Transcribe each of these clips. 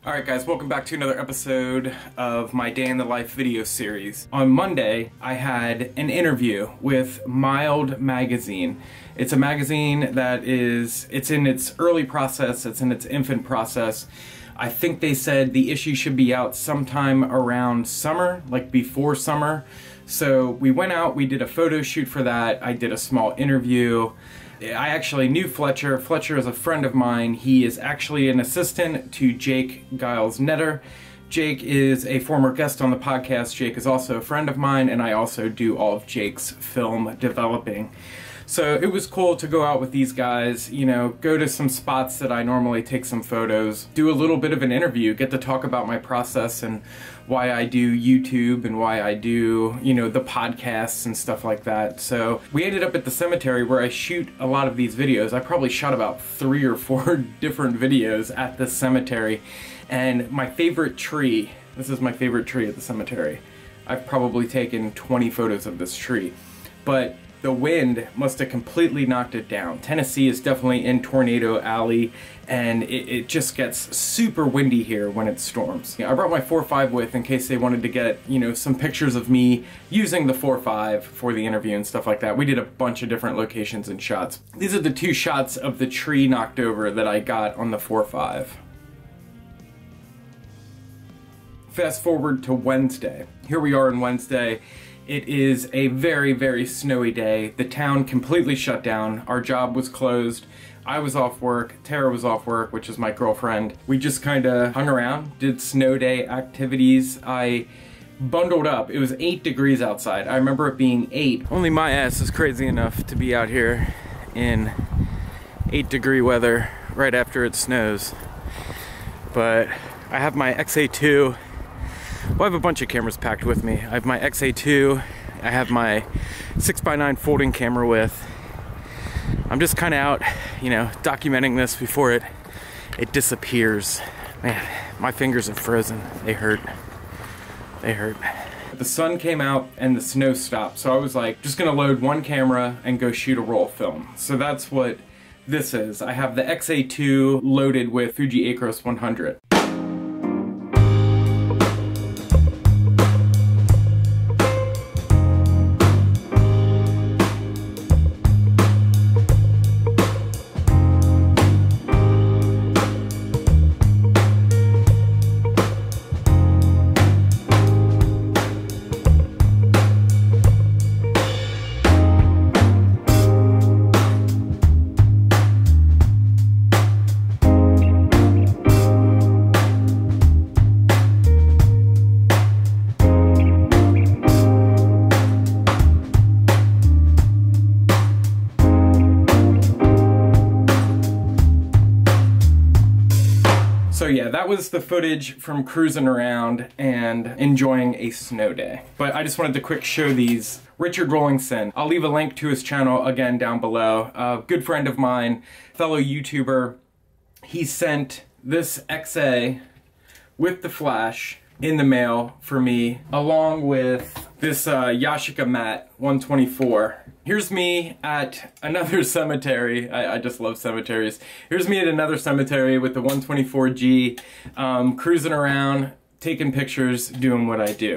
Alright guys, welcome back to another episode of my Day in the Life video series. On Monday, I had an interview with Mild Magazine. It's a magazine that it's in its early process, it's in its infant process. I think they said the issue should be out sometime around summer, like before summer. So we went out, we did a photo shoot for that, I did a small interview. I actually knew Fletcher. Fletcher is a friend of mine. He is actually an assistant to Jake Giles-Netter. Jake is a former guest on the podcast. Jake is also a friend of mine, and I also do all of Jake's film developing. So it was cool to go out with these guys, you know, go to some spots that I normally take some photos, do a little bit of an interview, get to talk about my process and why I do YouTube and why I do, you know, the podcasts and stuff like that. So we ended up at the cemetery where I shoot a lot of these videos. I probably shot about 3 or 4 different videos at the cemetery. And my favorite tree, this is my favorite tree at the cemetery. I've probably taken 20 photos of this tree. But the wind must have completely knocked it down. Tennessee is definitely in Tornado Alley, and it just gets super windy here when it storms. I brought my 4.5 with in case they wanted to get, you know, some pictures of me using the 4.5 for the interview and stuff like that. We did a bunch of different locations and shots. These are the 2 shots of the tree knocked over that I got on the 4.5. Fast forward to Wednesday. Here we are on Wednesday. It is a very, very snowy day. The town completely shut down. Our job was closed. I was off work. Tara was off work, which is my girlfriend. We just kind of hung around, did snow day activities. I bundled up. It was 8 degrees outside. I remember it being 8. Only my ass is crazy enough to be out here in 8-degree weather right after it snows. But I have my XA2. Well, I have a bunch of cameras packed with me. I have my XA2, I have my 6x9 folding camera with. I'm just kind of out, you know, documenting this before it disappears. Man, my fingers are frozen. They hurt. They hurt. The sun came out and the snow stopped, so I was like, just gonna load one camera and go shoot a roll film. So that's what this is. I have the XA2 loaded with Fuji Acros 100. So yeah, that was the footage from cruising around and enjoying a snow day. But I just wanted to quick show these. Richard Rollinson. I'll leave a link to his channel again down below. A good friend of mine, fellow YouTuber. He sent this XA with the flash in the mail for me, along with this Yashica mat 124. Here's me at another cemetery. I just love cemeteries. Here's me at another cemetery with the 124G, cruising around, taking pictures, doing what I do.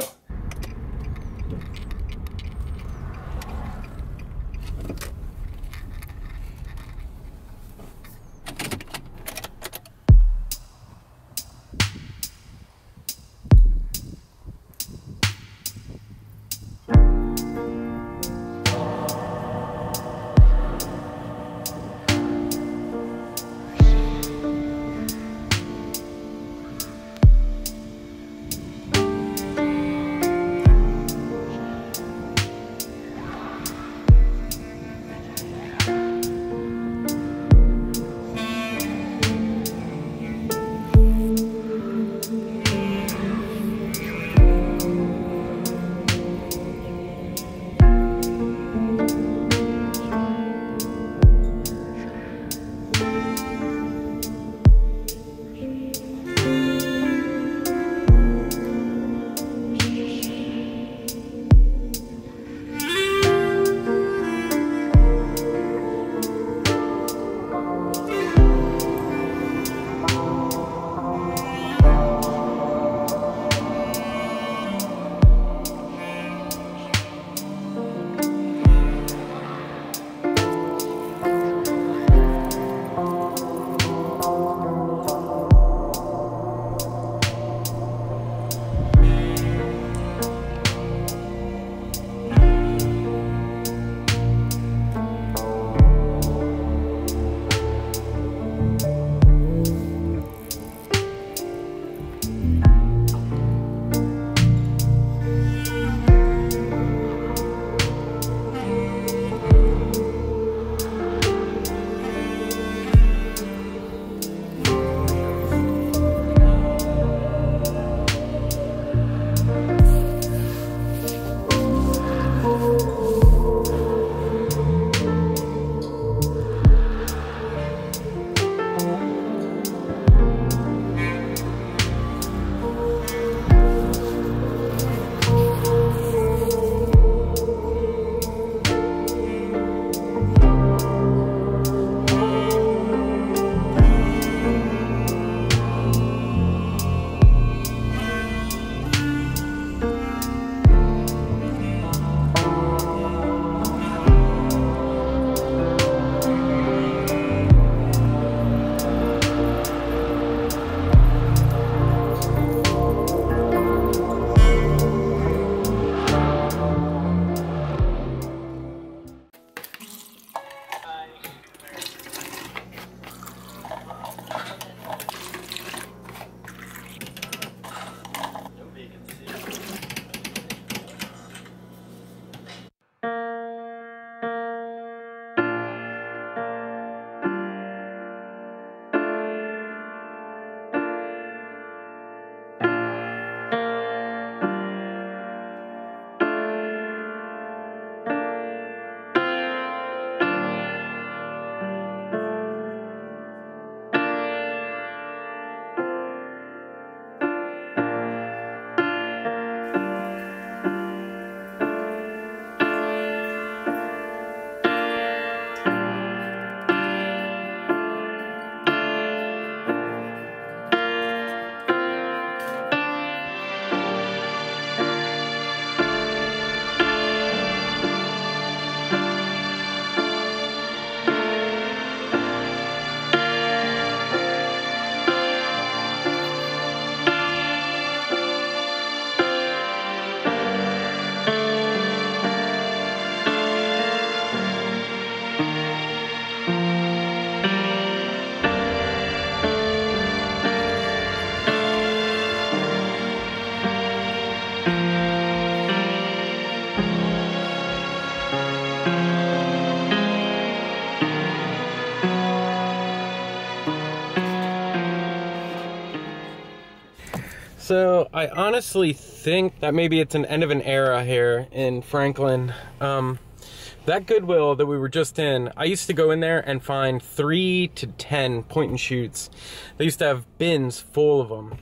So I honestly think that maybe it's an end of an era here in Franklin. That Goodwill that we were just in, I used to go in there and find 3 to 10 point and shoots. They used to have bins full of them.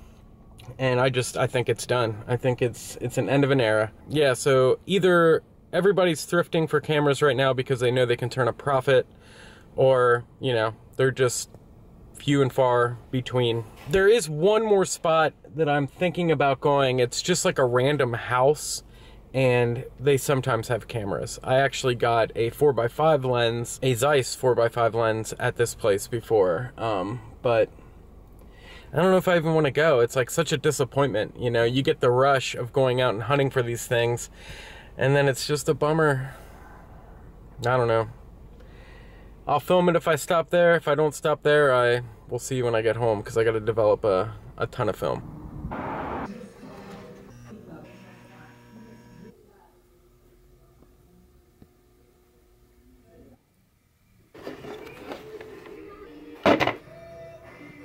And I think it's done. I think it's an end of an era. Yeah, so either everybody's thrifting for cameras right now because they know they can turn a profit, or, you know, they're just few and far between. There is one more spot that I'm thinking about going. It's just like a random house, and they sometimes have cameras. I actually got a 4x5 lens, a Zeiss 4x5 lens at this place before, but I don't know if I even want to go. It's like such a disappointment, you know. You get the rush of going out and hunting for these things, and then it's just a bummer. I don't know. I'll film it if I stop there. If I don't stop there, I will see when I get home, because I got to develop a ton of film.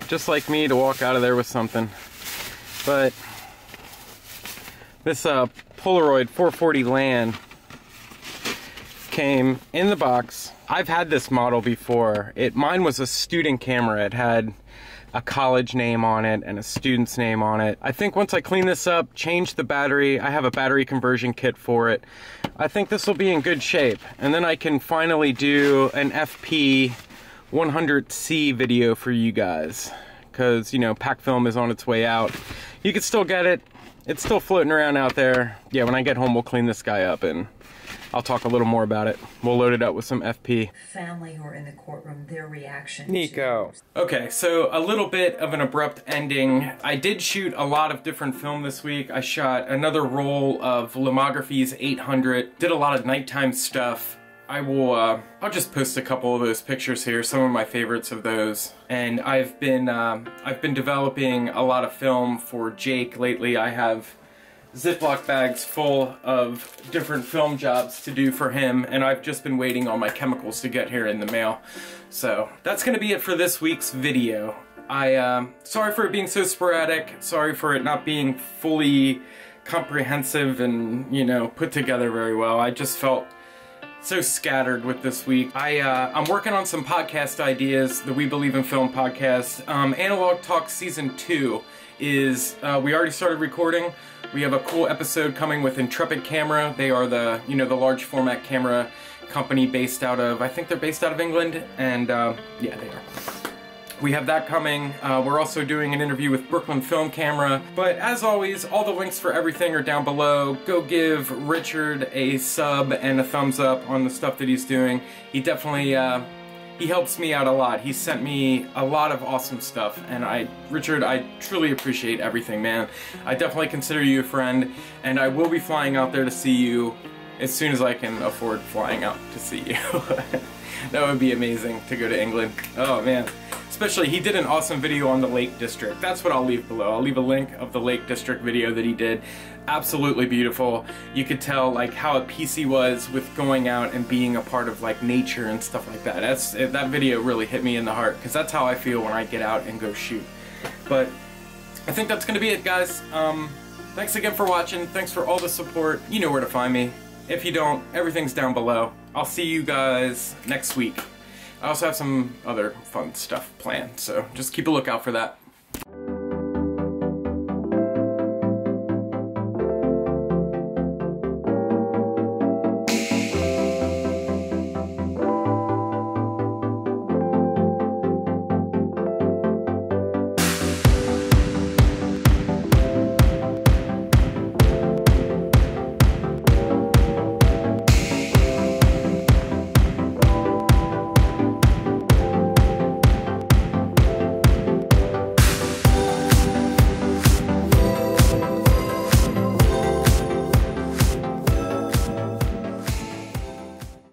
Just like me to walk out of there with something. But this Polaroid 440 LAN came in the box. I've had this model before. Mine was a student camera. It had a college name on it and a student's name on it. I think once I clean this up, change the battery, I have a battery conversion kit for it, I think this will be in good shape. And then I can finally do an FP 100C video for you guys, because, you know, pack film is on its way out. You can still get it. It's still floating around out there. Yeah, when I get home, we'll clean this guy up and I'll talk a little more about it. We'll load it up with some FP. Family who are in the courtroom, their reaction. Nico. Okay, so a little bit of an abrupt ending. I did shoot a lot of different film this week. I shot another roll of Lomography's 800. Did a lot of nighttime stuff. I'll just post a couple of those pictures here, some of my favorites of those. And I've been developing a lot of film for Jake lately. I have Ziploc bags full of different film jobs to do for him, and I've just been waiting on my chemicals to get here in the mail. So that's gonna be it for this week's video. Sorry for it being so sporadic, sorry for it not being fully comprehensive and, you know, put together very well. I just felt so scattered with this week. I'm working on some podcast ideas, the We Believe in Film podcast. Analog Talk Season 2 is, we already started recording. We have a cool episode coming with Intrepid Camera. They are the, you know, the large format camera company based out of, I think they're based out of England, and yeah, they are. We have that coming. We're also doing an interview with Brooklyn Film Camera. But as always, all the links for everything are down below. Go give Richard a sub and a thumbs up on the stuff that he's doing. He definitely, he helps me out a lot. He sent me a lot of awesome stuff, and Richard, I truly appreciate everything, man. I definitely consider you a friend, and I will be flying out there to see you as soon as I can afford flying out to see you. That would be amazing to go to England. Oh man. Especially, he did an awesome video on the Lake District. That's what I'll leave below. I'll leave a link of the Lake District video that he did. Absolutely beautiful. You could tell like how at peace he was with going out and being a part of like nature and stuff like that. That video really hit me in the heart, because that's how I feel when I get out and go shoot. But I think that's gonna be it, guys. Thanks again for watching. Thanks for all the support. You know where to find me. If you don't, everything's down below. I'll see you guys next week. I also have some other fun stuff planned, so just keep a lookout for that.